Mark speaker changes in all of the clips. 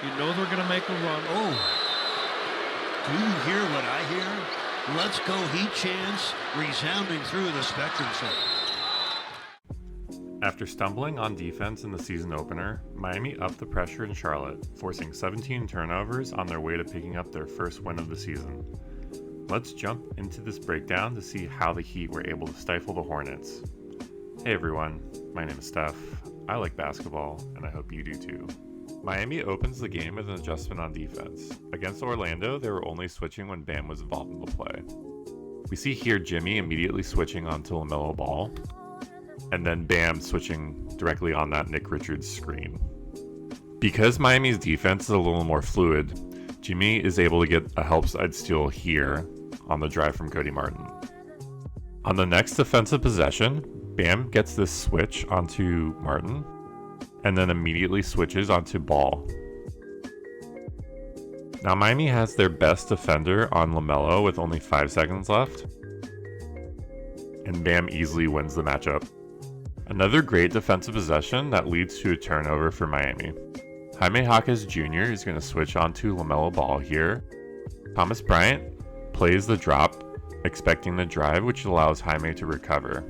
Speaker 1: You know they're going to make a run.
Speaker 2: Oh, do you hear what I hear? Let's go Heat chants resounding through the Spectrum Center.
Speaker 3: After stumbling on defense in the season opener, Miami upped the pressure in Charlotte, forcing 17 turnovers on their way to picking up their first win of the season. Let's jump into this breakdown to see how the Heat were able to stifle the Hornets. Hey everyone, my name is Steph. I like basketball, and I hope you do too. Miami opens the game with an adjustment on defense. Against Orlando, they were only switching when Bam was involved in the play. We see here Jimmy immediately switching onto LaMelo Ball, and then Bam switching directly on that Nick Richards screen. Because Miami's defense is a little more fluid, Jimmy is able to get a help side steal here on the drive from Cody Martin. On the next defensive possession, Bam gets this switch onto Martin, and then immediately switches onto Ball. Now Miami has their best defender on LaMelo with only 5 seconds left, and Bam easily wins the matchup. Another great defensive possession that leads to a turnover for Miami. Jaime Jaquez Jr. is going to switch onto LaMelo Ball here. Thomas Bryant plays the drop, expecting the drive, which allows Jaime to recover.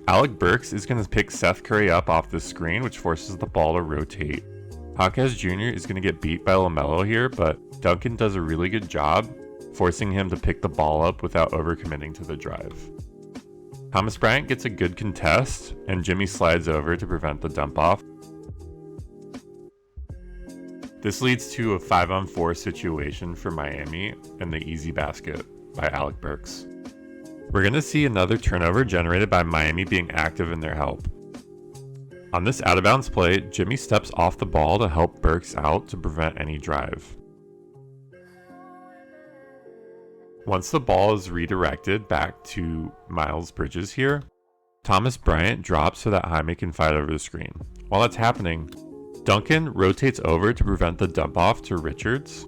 Speaker 3: Alec Burks is going to pick Seth Curry up off the screen, which forces the ball to rotate. Jaquez Jr. is going to get beat by LaMelo here, but Duncan does a really good job forcing him to pick the ball up without overcommitting to the drive. Thomas Bryant gets a good contest, and Jimmy slides over to prevent the dump off. This leads to a 5-on-4 situation for Miami and the easy basket by Alec Burks. We're going to see another turnover generated by Miami being active in their help. On this out-of-bounds play, Jimmy steps off the ball to help Burks out to prevent any drive. Once the ball is redirected back to Miles Bridges here, Thomas Bryant drops so that Jaime can fight over the screen. While that's happening, Duncan rotates over to prevent the dump off to Richards.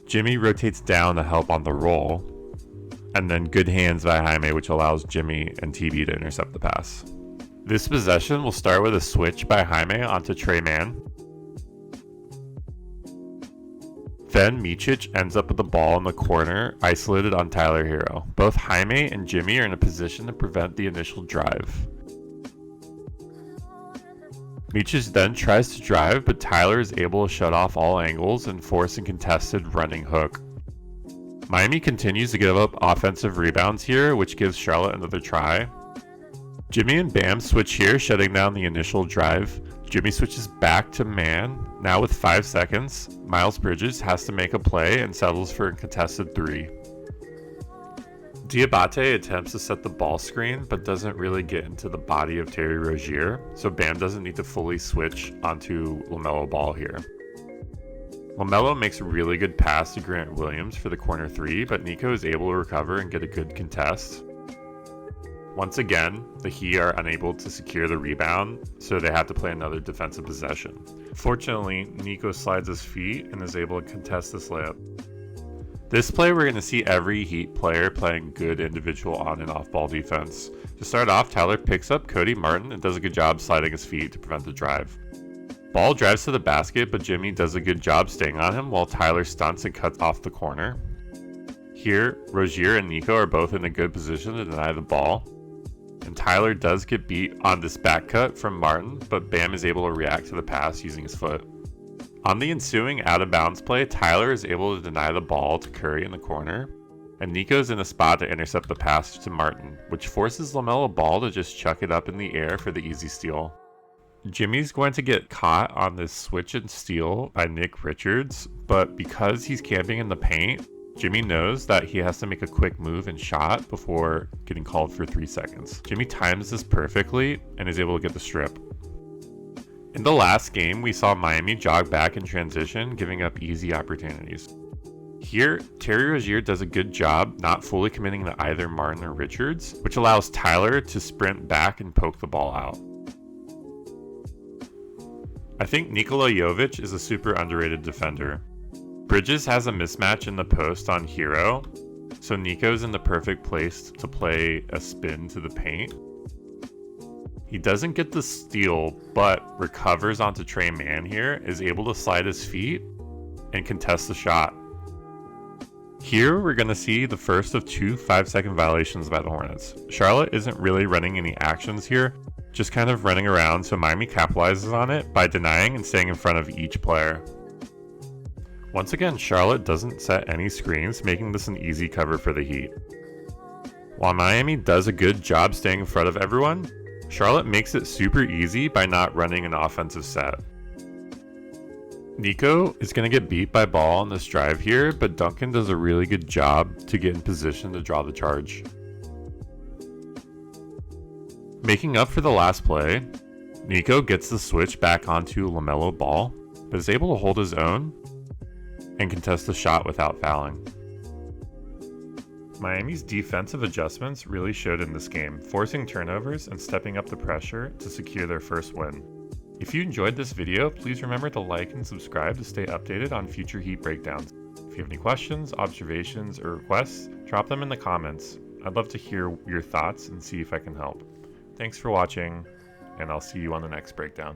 Speaker 3: Jimmy rotates down to help on the roll, and then good hands by Jaime, which allows Jimmy and TB to intercept the pass. This possession will start with a switch by Jaime onto Trey Mann. Then Micic ends up with the ball in the corner, isolated on Tyler Hero. Both Jaime and Jimmy are in a position to prevent the initial drive. Micic then tries to drive, but Tyler is able to shut off all angles and force a contested running hook. Miami continues to give up offensive rebounds here, which gives Charlotte another try. Jimmy and Bam switch here, shutting down the initial drive. Jimmy switches back to man. Now with 5 seconds, Miles Bridges has to make a play and settles for a contested 3. Diabate attempts to set the ball screen, but doesn't really get into the body of Terry Rozier, so Bam doesn't need to fully switch onto LaMelo Ball here. LaMelo makes a really good pass to Grant Williams for the corner 3, but Nico is able to recover and get a good contest. Once again, the Heat are unable to secure the rebound, so they have to play another defensive possession. Fortunately, Nico slides his feet and is able to contest this layup. This play, we're going to see every Heat player playing good individual on and off ball defense. To start off, Tyler picks up Cody Martin and does a good job sliding his feet to prevent the drive. Ball drives to the basket, but Jimmy does a good job staying on him while Tyler stunts and cuts off the corner. Here, Rozier and Nico are both in a good position to deny the ball. And Tyler does get beat on this back cut from Martin, but Bam is able to react to the pass using his foot. On the ensuing out-of-bounds play, Tyler is able to deny the ball to Curry in the corner, and Nico's in a spot to intercept the pass to Martin, which forces LaMelo Ball to just chuck it up in the air for the easy steal. Jimmy's going to get caught on this switch and steal by Nick Richards, but because he's camping in the paint, Jimmy knows that he has to make a quick move and shot before getting called for 3 seconds. Jimmy times this perfectly and is able to get the strip. In the last game, we saw Miami jog back in transition, giving up easy opportunities. Here, Terry Rozier does a good job not fully committing to either Martin or Richards, which allows Tyler to sprint back and poke the ball out. I think Nikola Jovic is a super underrated defender. Bridges has a mismatch in the post on Hero, so Nico's in the perfect place to play a spin to the paint. He doesn't get the steal, but recovers onto Trey Mann here, is able to slide his feet and contest the shot. Here we're going to see the first of 2 5-second violations by the Hornets. Charlotte isn't really running any actions here, just kind of running around, so Miami capitalizes on it by denying and staying in front of each player. Once again, Charlotte doesn't set any screens, making this an easy cover for the Heat. While Miami does a good job staying in front of everyone, Charlotte makes it super easy by not running an offensive set. Nico is going to get beat by Ball on this drive here, but Duncan does a really good job to get in position to draw the charge. Making up for the last play, Nico gets the switch back onto LaMelo Ball, but is able to hold his own and contest the shot without fouling. Miami's defensive adjustments really showed in this game, forcing turnovers and stepping up the pressure to secure their first win. If you enjoyed this video, please remember to like and subscribe to stay updated on future Heat breakdowns. If you have any questions, observations, or requests, drop them in the comments. I'd love to hear your thoughts and see if I can help. Thanks for watching, and I'll see you on the next breakdown.